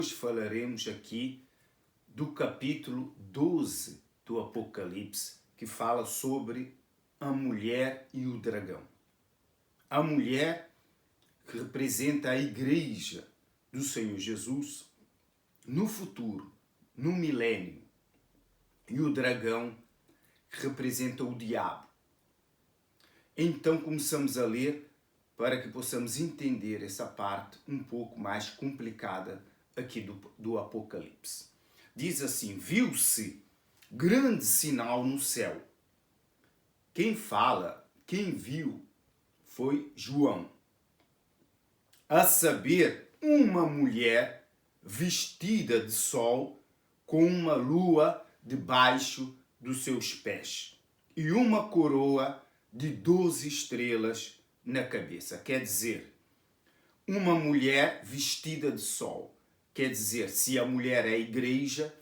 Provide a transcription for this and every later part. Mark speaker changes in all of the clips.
Speaker 1: Hoje falaremos aqui do capítulo 12 do Apocalipse, que fala sobre a mulher e o dragão. A mulher que representa a igreja do Senhor Jesus no futuro, no milênio, e o dragão que representa o diabo. Então começamos a ler para que possamos entender essa parte um pouco mais complicada aqui do Apocalipse. Diz assim: viu-se grande sinal no céu. Quem viu foi João. A saber, uma mulher vestida de sol com uma lua debaixo dos seus pés e uma coroa de 12 estrelas na cabeça. Quer dizer, uma mulher vestida de sol. Quer dizer, se a mulher é a igreja,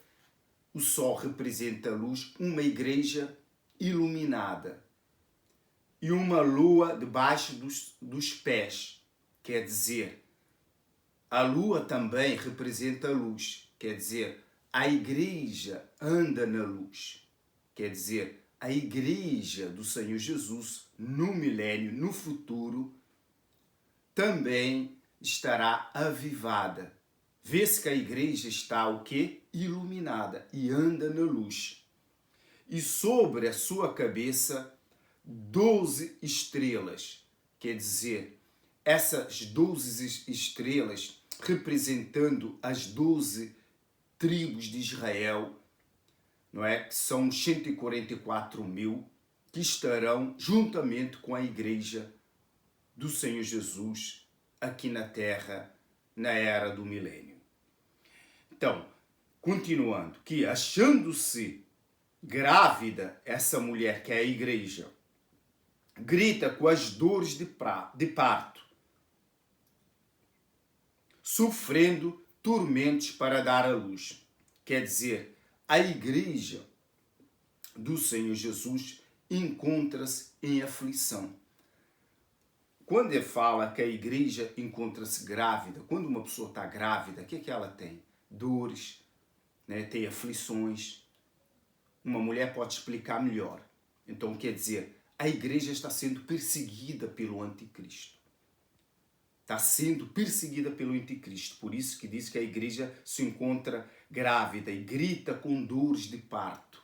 Speaker 1: o sol representa a luz, uma igreja iluminada. E uma lua debaixo dos pés. Quer dizer, a lua também representa a luz. Quer dizer, a igreja anda na luz. Quer dizer, a igreja do Senhor Jesus, no milênio, no futuro, também estará avivada. Vê-se que a igreja está o quê? Iluminada e anda na luz. E sobre a sua cabeça 12 estrelas. Quer dizer, essas 12 estrelas representando as 12 tribos de Israel, não é? Que são 144.000 que estarão juntamente com a igreja do Senhor Jesus aqui na terra, na era do milênio. Então, continuando, que achando-se grávida, essa mulher que é a igreja, grita com as dores de parto, sofrendo tormentos para dar à luz. Quer dizer, a igreja do Senhor Jesus encontra-se em aflição. Quando ele fala que a igreja encontra-se grávida, quando uma pessoa está grávida, o que é que ela tem? Dores, né? Tem aflições. Uma mulher pode explicar melhor. Então, quer dizer, a igreja está sendo perseguida pelo anticristo. Está sendo perseguida pelo anticristo. Por isso que diz que a igreja se encontra grávida e grita com dores de parto.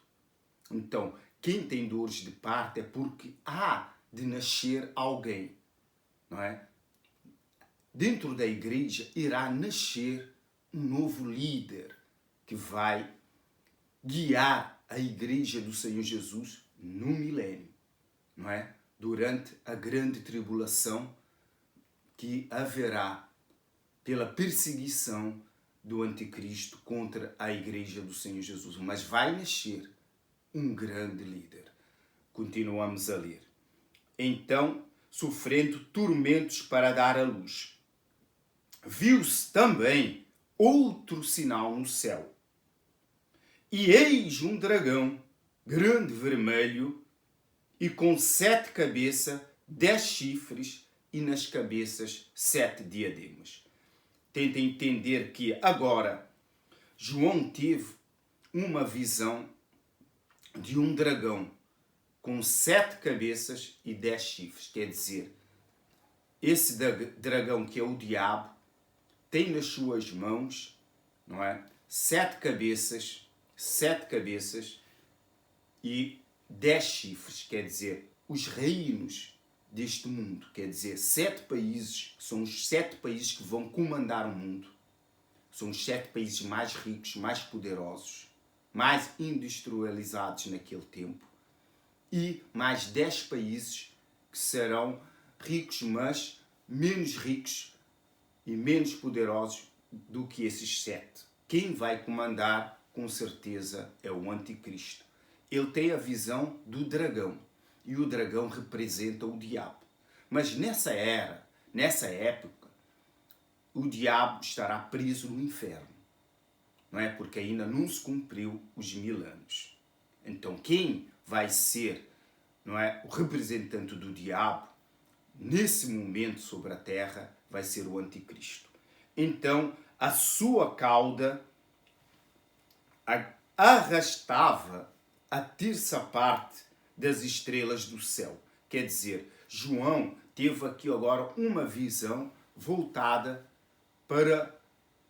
Speaker 1: Então, quem tem dores de parto é porque há de nascer alguém. Não é? Dentro da igreja irá nascer um novo líder que vai guiar a igreja do Senhor Jesus no milênio, não é? Durante a grande tribulação que haverá pela perseguição do anticristo contra a igreja do Senhor Jesus. Mas vai nascer um grande líder. Continuamos a ler. Então, sofrendo tormentos para dar à luz, viu-se também outro sinal no céu. E eis um dragão, grande vermelho, e com 7 cabeças, 10 chifres, e nas cabeças 7 diademas. Tenta entender que agora João teve uma visão de um dragão com 7 cabeças e 10 chifres. Quer dizer, esse dragão que é o diabo tem nas suas mãos, não é? 7 cabeças e 10 chifres, quer dizer, os reinos deste mundo, quer dizer, 7 países, são os 7 países que vão comandar o mundo. São os 7 países mais ricos, mais poderosos, mais industrializados naquele tempo. E mais 10 países que serão ricos, mas menos ricos e menos poderosos do que esses 7. Quem vai comandar, com certeza, é o anticristo. Ele tem a visão do dragão. E o dragão representa o diabo. Mas nessa época, o diabo estará preso no inferno. Não é? Porque ainda não se cumpriu os 1000 anos. Então quem vai ser, não é, o representante do diabo nesse momento sobre a terra vai ser o anticristo. Então a sua cauda arrastava a terça parte das estrelas do céu. Quer dizer, João teve aqui agora uma visão voltada para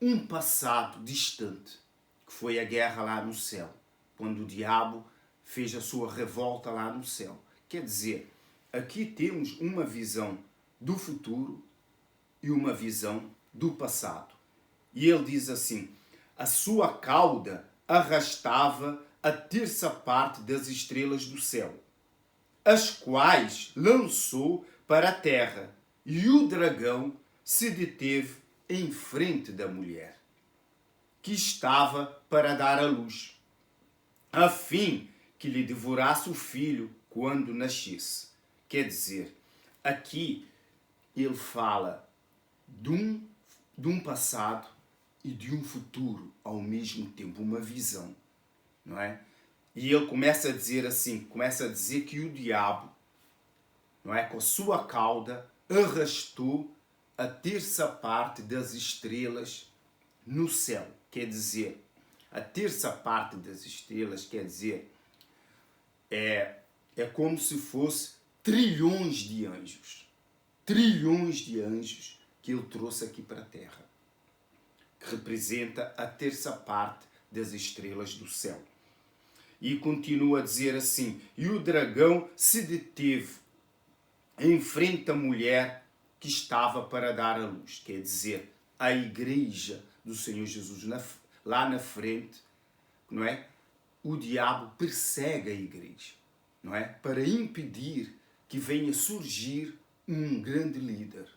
Speaker 1: um passado distante, que foi a guerra lá no céu, quando o diabo fez a sua revolta lá no céu. Quer dizer, aqui temos uma visão do futuro e uma visão do passado. E ele diz assim: a sua cauda arrastava a terça parte das estrelas do céu, as quais lançou para a terra, e o dragão se deteve em frente da mulher, que estava para dar à luz, a fim que lhe devorasse o filho quando nascesse. Quer dizer, aqui ele fala de um passado e de um futuro ao mesmo tempo, uma visão, não é? E ele começa a dizer assim, começa a dizer que o diabo, não é, com a sua cauda arrastou a terça parte das estrelas no céu. Quer dizer, a terça parte das estrelas, quer dizer, é como se fosse trilhões de anjos que ele trouxe aqui para a terra, que representa a terça parte das estrelas do céu. E continua a dizer assim: e o dragão se deteve em frente à mulher que estava para dar à luz. Quer dizer, a igreja do Senhor Jesus lá na frente, não é? O diabo persegue a igreja, não é? Para impedir que venha surgir um grande líder.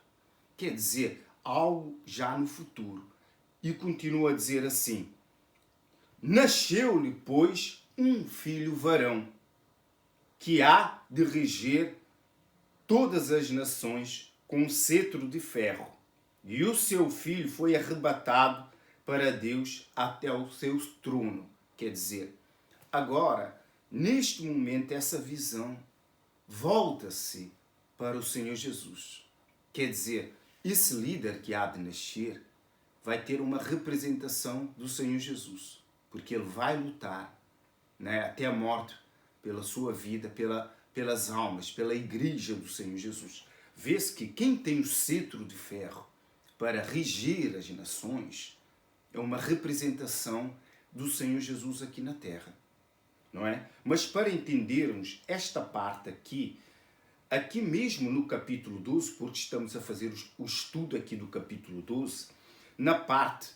Speaker 1: Quer dizer, algo já no futuro. E continua a dizer assim: nasceu-lhe, pois, um filho varão, que há de reger todas as nações com um cetro de ferro. E o seu filho foi arrebatado para Deus até o seu trono. Quer dizer, agora, neste momento, essa visão volta-se para o Senhor Jesus. Quer dizer, esse líder que há de nascer vai ter uma representação do Senhor Jesus, porque ele vai lutar, né, até a morte pela sua vida, pelas almas, pela igreja do Senhor Jesus. Vê-se que quem tem o cetro de ferro para reger as nações é uma representação do Senhor Jesus aqui na terra, não é? Mas para entendermos esta parte aqui mesmo no capítulo 12, porque estamos a fazer o estudo aqui do capítulo 12, na parte,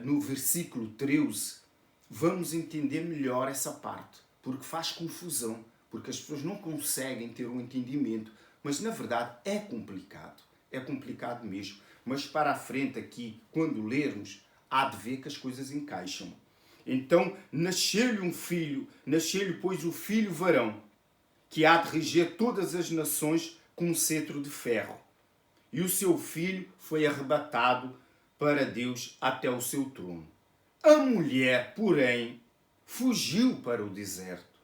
Speaker 1: no versículo 13, vamos entender melhor essa parte, porque faz confusão, porque as pessoas não conseguem ter um entendimento, mas na verdade é complicado mesmo. Mas para a frente aqui, quando lermos, há de ver que as coisas encaixam. Então, nasceu-lhe um filho, nasceu-lhe, pois, o filho varão, que há de reger todas as nações com um cetro de ferro. E o seu filho foi arrebatado para Deus até o seu trono. A mulher, porém, fugiu para o deserto,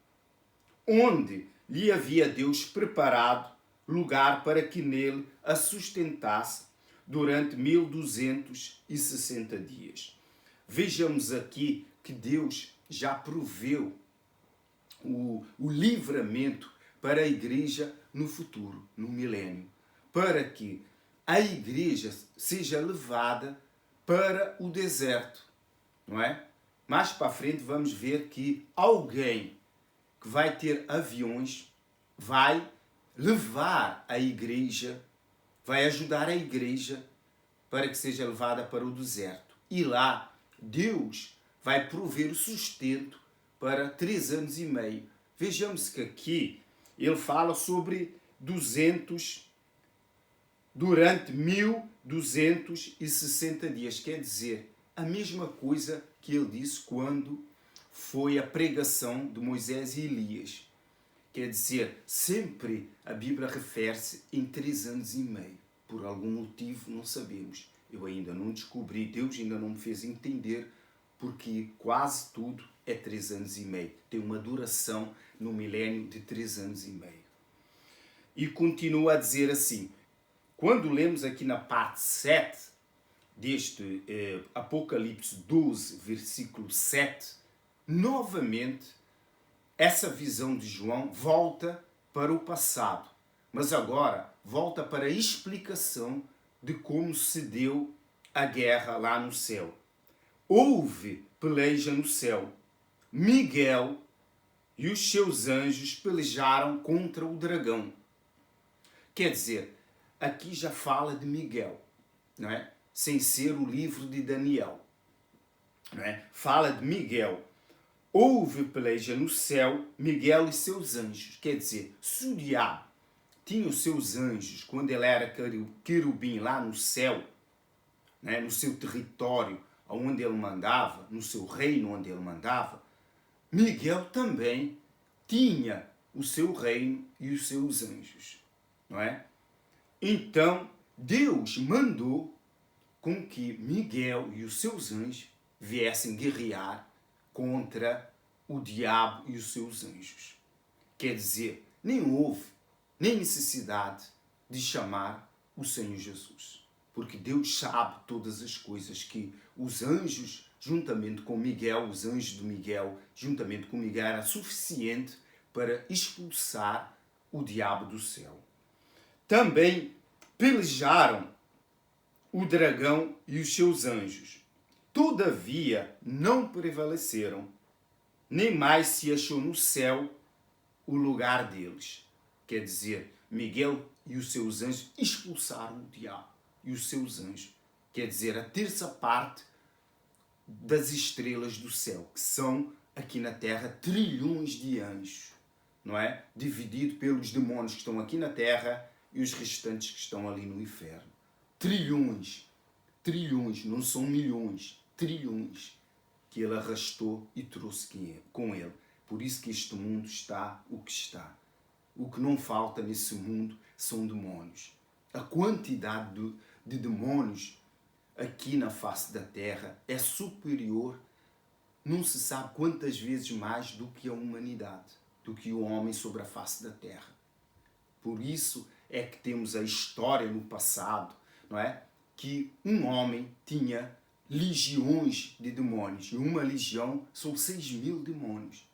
Speaker 1: onde lhe havia Deus preparado lugar para que nele a sustentasse durante 1260 dias. Vejamos aqui que Deus já proveu o livramento para a igreja no futuro, no milénio, para que a igreja seja levada para o deserto, não é? Mais para a frente vamos ver que alguém que vai ter aviões vai levar a igreja, vai ajudar a igreja para que seja levada para o deserto. E lá Deus vai prover o sustento para 3 anos e meio. Vejamos que aqui ele fala sobre durante 1260 dias. Quer dizer, a mesma coisa que ele disse quando foi a pregação de Moisés e Elias. Quer dizer, sempre a Bíblia refere-se em 3 anos e meio. Por algum motivo não sabemos. Eu ainda não descobri, Deus ainda não me fez entender, porque quase tudo é 3 anos e meio. Tem uma duração no milénio de 3 anos e meio. E continua a dizer assim, quando lemos aqui na parte 7, deste Apocalipse 12, versículo 7, novamente essa visão de João volta para o passado, mas agora volta para a explicação de como se deu a guerra lá no céu. Houve peleja no céu. Miguel e os seus anjos pelejaram contra o dragão. Quer dizer, aqui já fala de Miguel, não é? Sem ser o livro de Daniel. Não é? Fala de Miguel. Houve peleja no céu, Miguel e seus anjos. Quer dizer, se o diabo tinha os seus anjos quando ele era querubim lá no céu, né, no seu território onde ele mandava, no seu reino onde ele mandava, Miguel também tinha o seu reino e os seus anjos, não é? Então, Deus mandou com que Miguel e os seus anjos viessem guerrear contra o diabo e os seus anjos. Quer dizer, nem houve nem necessidade de chamar o Senhor Jesus, porque Deus sabe todas as coisas, que os anjos, juntamente com Miguel, os anjos de Miguel, juntamente com Miguel, era suficiente para expulsar o diabo do céu. Também pelejaram o dragão e os seus anjos. Todavia não prevaleceram, nem mais se achou no céu o lugar deles. Quer dizer, Miguel e os seus anjos expulsaram o diabo e os seus anjos. Quer dizer, a terça parte das estrelas do céu, que são aqui na terra trilhões de anjos, não é? Dividido pelos demônios que estão aqui na terra e os restantes que estão ali no inferno. Trilhões, trilhões, não são milhões, trilhões que ele arrastou e trouxe com ele. Por isso que este mundo está o que está. O que não falta nesse mundo são demônios. A quantidade de demônios aqui na face da terra é superior, não se sabe quantas vezes mais do que a humanidade, do que o homem sobre a face da terra. Por isso é que temos a história no passado, não é? Que um homem tinha legiões de demônios, e uma legião são 6.000 demônios.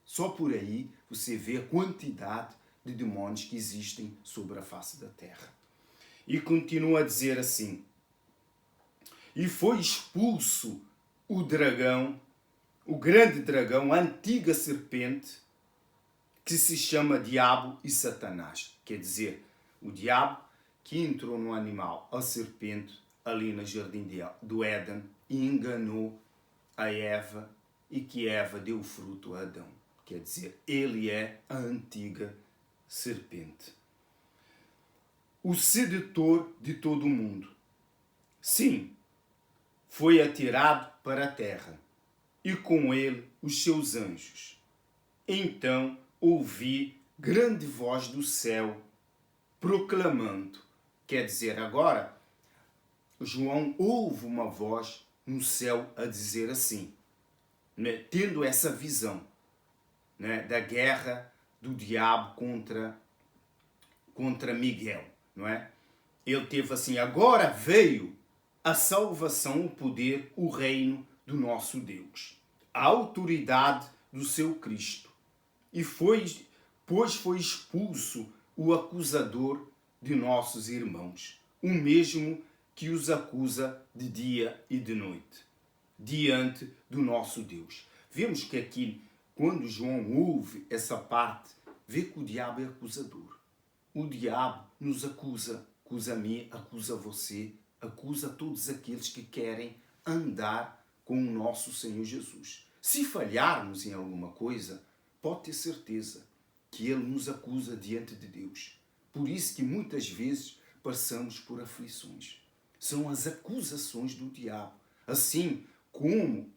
Speaker 1: Só por aí você vê a quantidade de demônios que existem sobre a face da terra. E continua a dizer assim: e foi expulso o dragão, o grande dragão, a antiga serpente, que se chama Diabo e Satanás. Quer dizer, o diabo que entrou no animal, a serpente, ali no jardim do Éden, e enganou a Eva, e que Eva deu o fruto a Adão. Quer dizer, ele é a antiga serpente. O sedutor de todo o mundo. Sim, foi atirado para a terra, e com ele os seus anjos. Então ouvi grande voz do céu, proclamando. Quer dizer, agora, João ouve uma voz no céu a dizer assim, né, tendo essa visão, né, da guerra do diabo contra Miguel, não é? Ele teve assim: agora veio a salvação, o poder, o reino do nosso Deus, a autoridade do seu Cristo. E pois foi expulso o acusador de nossos irmãos, o mesmo que os acusa de dia e de noite, diante do nosso Deus. Vemos que aqui, quando João ouve essa parte, vê que o diabo é acusador. O diabo nos acusa, acusa a mim, acusa você, acusa todos aqueles que querem andar com o nosso Senhor Jesus. Se falharmos em alguma coisa, pode ter certeza que Ele nos acusa diante de Deus. Por isso que muitas vezes passamos por aflições. São as acusações do diabo. Assim como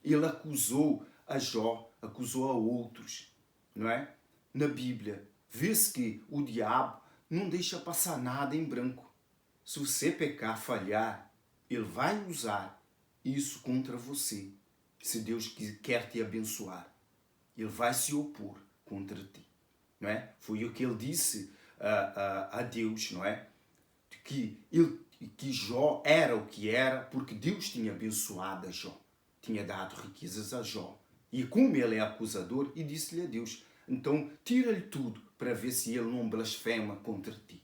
Speaker 1: ele acusou a Jó, acusou a outros, não é? Na Bíblia, vê-se que o diabo não deixa passar nada em branco. Se você pecar, falhar, ele vai usar isso contra você. Se Deus quer te abençoar, ele vai se opor contra ti, não é? Foi o que ele disse a Deus, não é? Que ele que Jó era o que era porque Deus tinha abençoado a Jó, tinha dado riquezas a Jó. E como ele é acusador, e disse-lhe a Deus, então tira-lhe tudo para ver se ele não blasfema contra ti.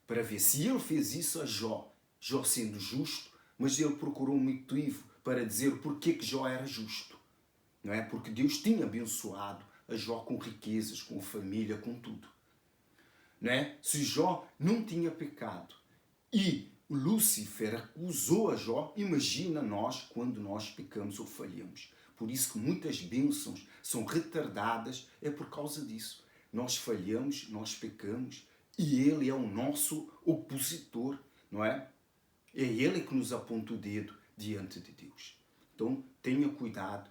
Speaker 1: Para ver se ele fez isso a Jó, Jó sendo justo, mas ele procurou um motivo para dizer porque que Jó era justo. Não é? Porque Deus tinha abençoado a Jó com riquezas, com família, com tudo. Não é? Se Jó não tinha pecado e Lúcifer acusou a Jó, imagina nós quando nós pecamos ou falhamos. Por isso que muitas bênçãos são retardadas, é por causa disso. Nós falhamos, nós pecamos e ele é o nosso opositor, não é? É ele que nos aponta o dedo diante de Deus. Então tenha cuidado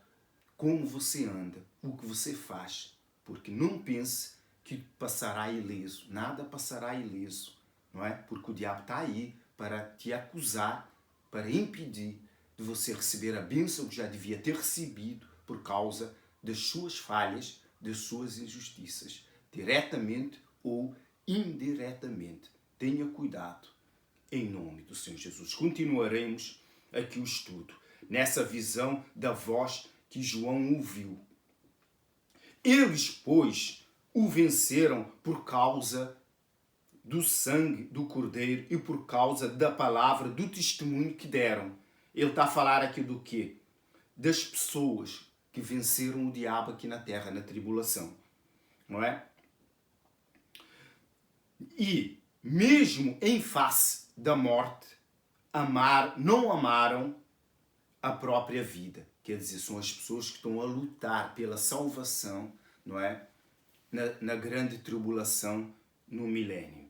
Speaker 1: como você anda, o que você faz, porque não pense que passará ileso. Nada passará ileso, não é? Porque o diabo está aí para te acusar, para impedir de você receber a bênção que já devia ter recebido por causa das suas falhas, das suas injustiças, diretamente ou indiretamente. Tenha cuidado, em nome do Senhor Jesus. Continuaremos aqui o estudo, nessa visão da voz que João ouviu. Eles, pois, o venceram por causa do sangue do Cordeiro e por causa da palavra, do testemunho que deram. Ele está a falar aqui do quê? Das pessoas que venceram o diabo aqui na terra, na tribulação. Não é? E, mesmo em face da morte, não amaram a própria vida. Quer dizer, são as pessoas que estão a lutar pela salvação, não é? Na grande tribulação, no milénio.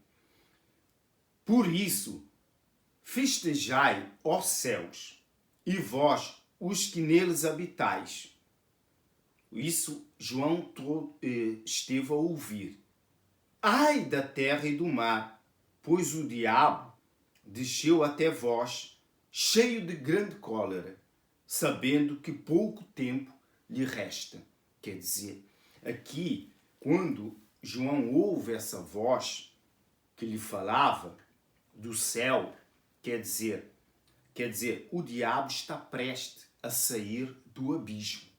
Speaker 1: Por isso, festejai, ó céus, e vós, os que neles habitais. Isso João esteve a ouvir. Ai da terra e do mar, pois o diabo desceu até vós, cheio de grande cólera, sabendo que pouco tempo lhe resta. Quer dizer, aqui, quando João ouve essa voz que lhe falava do céu, quer dizer, o diabo está prestes a sair do abismo.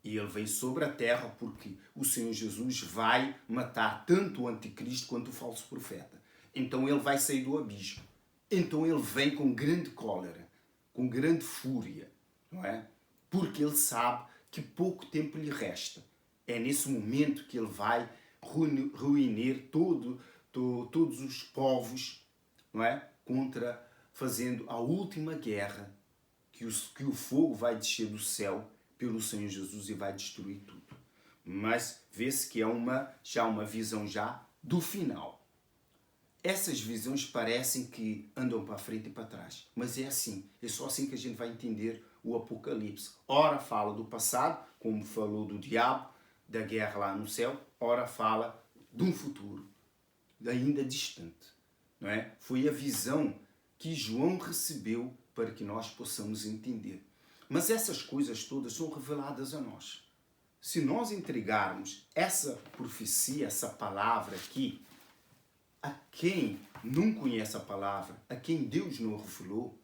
Speaker 1: E ele veio sobre a terra porque o Senhor Jesus vai matar tanto o anticristo quanto o falso profeta. Então ele vai sair do abismo. Então ele vem com grande cólera, com grande fúria, não é? Porque ele sabe que pouco tempo lhe resta. É nesse momento que ele vai reunir todos os povos, não é? Fazendo a última guerra, que o fogo vai descer do céu pelo Senhor Jesus e vai destruir tudo. Mas vê-se que é já uma visão já do final. Essas visões parecem que andam para frente e para trás. Mas é assim. É só assim que a gente vai entender o Apocalipse. Ora fala do passado, como falou do diabo, da guerra lá no céu. Ora fala de um futuro, ainda distante. Não é? Foi a visão que João recebeu para que nós possamos entender. Mas essas coisas todas são reveladas a nós. Se nós entregarmos essa profecia, essa palavra aqui, a quem não conhece a palavra, a quem Deus não revelou,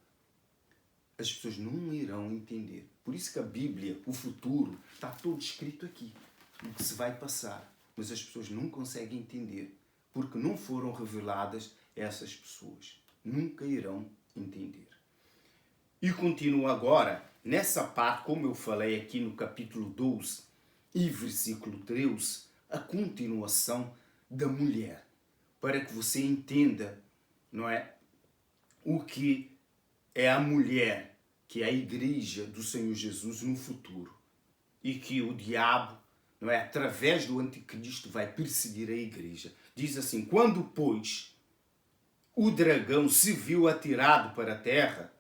Speaker 1: as pessoas não irão entender. Por isso que a Bíblia, o futuro, está todo escrito aqui. O que se vai passar. Mas as pessoas não conseguem entender. Porque não foram reveladas essas pessoas. Nunca irão entender. E continuo agora, nessa parte, como eu falei aqui no capítulo 12 e versículo 13, a continuação da mulher. Para que você entenda, não é? O que é a mulher, que é a igreja do Senhor Jesus no futuro. E que o diabo, não é? Através do anticristo, vai perseguir a igreja. Diz assim, quando, pois, o dragão se viu atirado para a terra,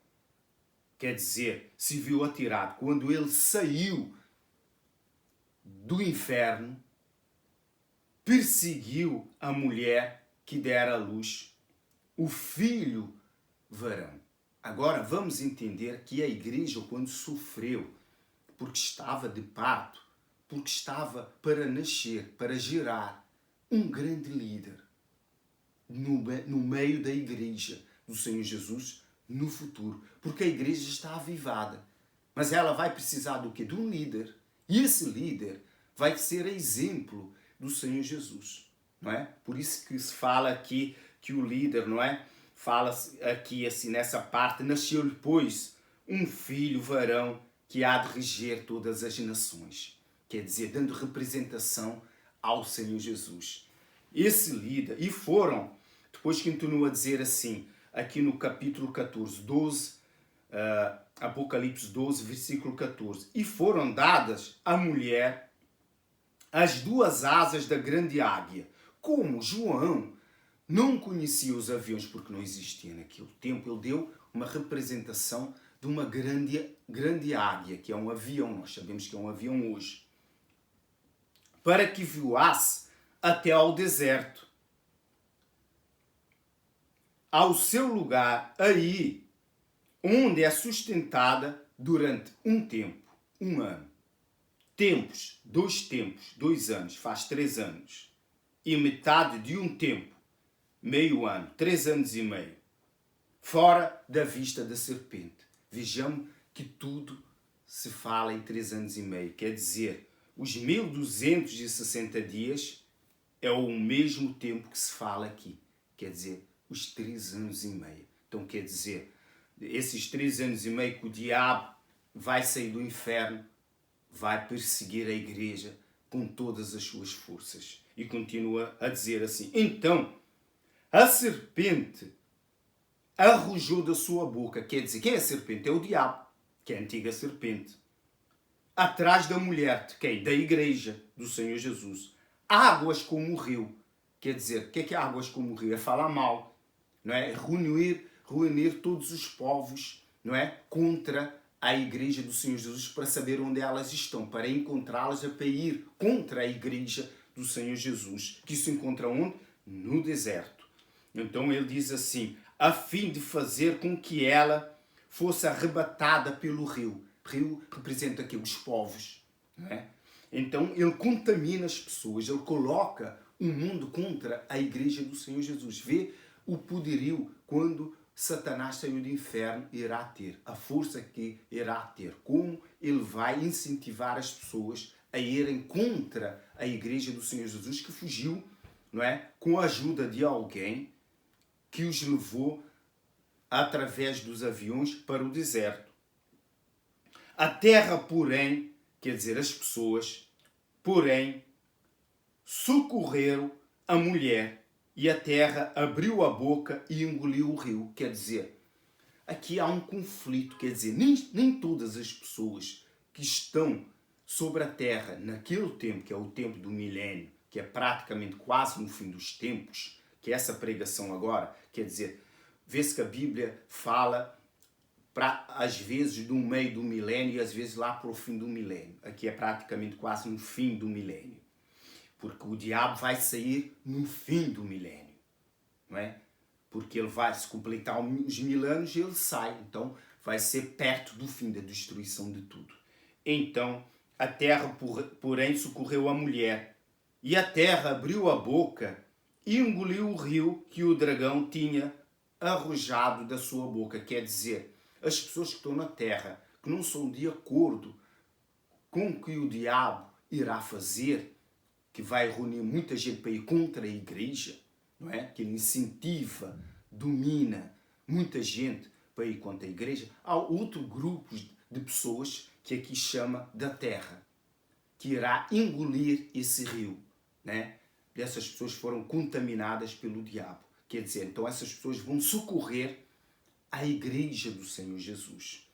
Speaker 1: quer dizer, se viu atirado, quando ele saiu do inferno, perseguiu a mulher que dera à luz, o filho varão. Agora vamos entender que a igreja, quando sofreu, porque estava de parto, porque estava para nascer, para gerar um grande líder no meio da igreja, do Senhor Jesus no futuro, porque a igreja está avivada. Mas ela vai precisar do quê? De um líder. E esse líder vai ser exemplo do Senhor Jesus, não é? Por isso que se fala aqui que o líder, não é? Fala aqui assim nessa parte, nasceu-lhe, pois, um filho varão que há de reger todas as nações. Quer dizer, dando representação ao Senhor Jesus. Esse líder, e foram, depois continua a dizer assim, aqui no capítulo 14, 12, Apocalipse 12, versículo 14. E foram dadas à mulher as duas asas da grande águia. Como João não conhecia os aviões porque não existia naquele tempo, ele deu uma representação de uma grande águia, que é um avião, nós sabemos que é um avião hoje, para que voasse até ao deserto, ao seu lugar, aí, onde é sustentada durante um tempo, um ano. Tempos, 2 anos, faz 3 anos. E metade de um tempo, meio ano, 3 anos e meio. Fora da vista da serpente. Vejamos que tudo se fala em 3 anos e meio. Quer dizer, os 1260 dias é o mesmo tempo que se fala aqui. Quer dizer, os 3 anos e meio. Então quer dizer, esses 3 anos e meio que o diabo vai sair do inferno, vai perseguir a igreja com todas as suas forças. E continua a dizer assim, então, a serpente arrojou da sua boca, quer dizer, quem é a serpente? É o diabo, que é a antiga serpente. Atrás da mulher, de quem? Da igreja do Senhor Jesus. Águas como o rio. Quer dizer, o que é águas como o rio? É falar mal, não é? Reunir todos os povos, não é? Contra a igreja do Senhor Jesus, para saber onde elas estão, para encontrá-las, para ir contra a igreja do Senhor Jesus, que se encontra onde? No deserto. Então ele diz assim, a fim de fazer com que ela fosse arrebatada pelo rio. Rio representa aqui os povos, não é? Então ele contamina as pessoas, ele coloca o mundo contra a igreja do Senhor Jesus. Vê o poderio quando Satanás saiu do inferno, irá ter, a força que irá ter, como ele vai incentivar as pessoas a irem contra a igreja do Senhor Jesus, que fugiu, não é? Com a ajuda de alguém que os levou através dos aviões para o deserto. A terra, porém, quer dizer, as pessoas, porém, socorreram a mulher, e a terra abriu a boca e engoliu o rio. Quer dizer, aqui há um conflito, quer dizer, nem todas as pessoas que estão sobre a terra naquele tempo, que é o tempo do milénio, que é praticamente quase no fim dos tempos, que é essa pregação agora, quer dizer, vê-se que a Bíblia fala às vezes do meio do milénio e às vezes lá para o fim do milénio. Aqui é praticamente quase no fim do milénio. Porque o diabo vai sair no fim do milénio, não é? Porque ele vai se completar os 1000 anos e ele sai. Então vai ser perto do fim da destruição de tudo. Então a terra, porém, socorreu a mulher. E a terra abriu a boca e engoliu o rio que o dragão tinha arrojado da sua boca. Quer dizer, as pessoas que estão na terra, que não são de acordo com o que o diabo irá fazer, que vai reunir muita gente para ir contra a igreja, não é? Que ele incentiva, domina muita gente para ir contra a igreja. Há outro grupo de pessoas que aqui chama da terra, que irá engolir esse rio, né? E essas pessoas foram contaminadas pelo diabo. Quer dizer, então essas pessoas vão socorrer a igreja do Senhor Jesus,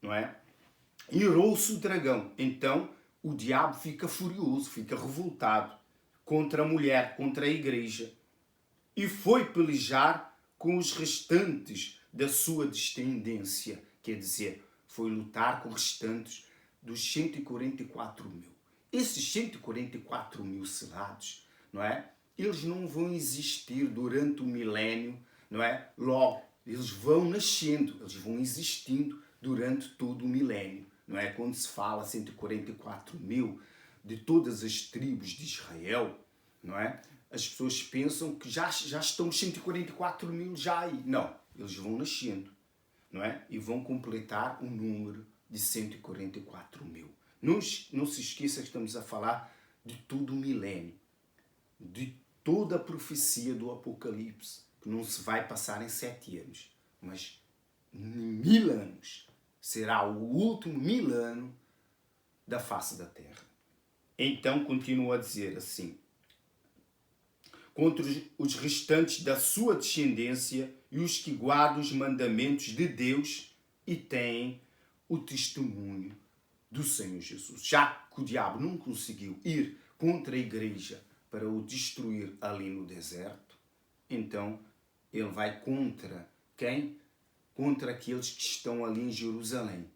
Speaker 1: não é? Irou-se o dragão. Então o diabo fica furioso, fica revoltado contra a mulher, contra a igreja, e foi pelejar com os restantes da sua descendência. Quer dizer, foi lutar com os restantes dos 144 mil. Esses 144 mil selados, não é? Eles não vão existir durante o milénio, não é? Logo, eles vão nascendo, eles vão existindo durante todo o milénio. Não é? Quando se fala 144 mil de todas as tribos de Israel, não é? As pessoas pensam que já estão 144 mil já aí. Não, eles vão nascendo, não é? E vão completar o número de 144 mil. Não se esqueça que estamos a falar de todo o milênio, de toda a profecia do Apocalipse, que não se vai passar em 7 anos, mas em 1000 anos. Será o último 1000 anos da face da terra. Então continua a dizer assim: contra os restantes da sua descendência e os que guardam os mandamentos de Deus e têm o testemunho do Senhor Jesus. Já que o diabo não conseguiu ir contra a igreja para o destruir ali no deserto, então ele vai contra quem? Contra aqueles que estão ali em Jerusalém,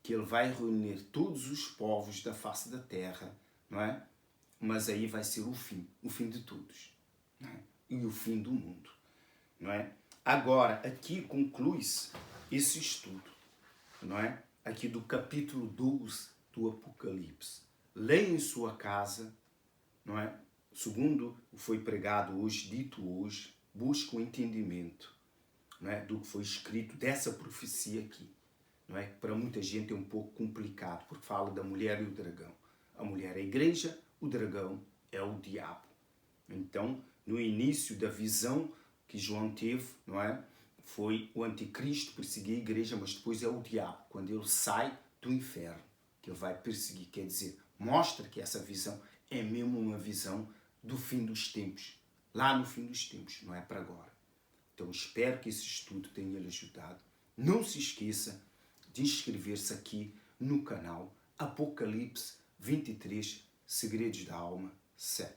Speaker 1: que ele vai reunir todos os povos da face da terra, não é? Mas aí vai ser o fim de todos, não é? E o fim do mundo, não é? Agora, aqui conclui-se esse estudo, não é? Aqui do capítulo 12 do Apocalipse. Leia em sua casa, não é? Segundo foi pregado hoje, dito hoje, busque o entendimento, não é? Do que foi escrito dessa profecia aqui. Não é? Para muita gente é um pouco complicado, porque fala da mulher e o dragão. A mulher é a igreja, o dragão é o diabo. Então, no início da visão que João teve, não é? Foi o anticristo perseguir a igreja, mas depois é o diabo, quando ele sai do inferno, que ele vai perseguir. Quer dizer, mostra que essa visão é mesmo uma visão do fim dos tempos, lá no fim dos tempos, não é para agora. Então, espero que esse estudo tenha lhe ajudado. Não se esqueça de inscrever-se aqui no canal Apocalipse 23, Segredos da Alma 7.